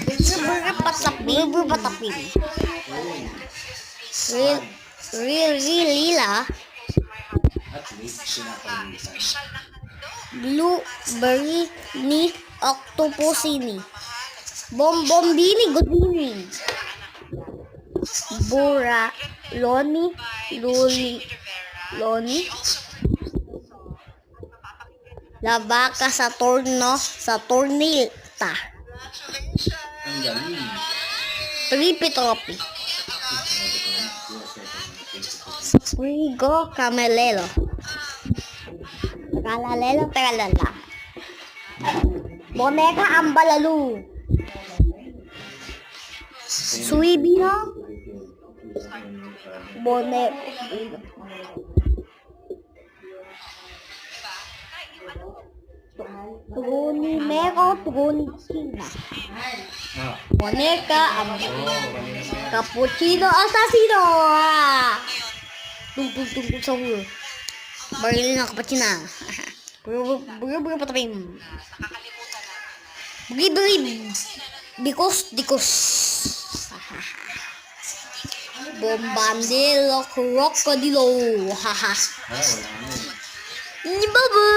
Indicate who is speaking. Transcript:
Speaker 1: Burger patapin. Burger patapin. Lila.
Speaker 2: At least, pinapalitan.
Speaker 1: Blueberry ni Octopusini. Bombombini Godini. Bura Loni Loni La Vaca Saturnita.
Speaker 2: Ang galing.
Speaker 1: Tripitropi. Frigo Camelelo. Tralala. Boneka Ambalalu. Suibino. Trunicina. Boneka Cappuccino Assassino. Tung sa ulo. Barili na cappuccino. Burger patapin. Burger. Dikos. Bombardelo crocodilo. Haha.
Speaker 2: Wala na.
Speaker 1: Babu.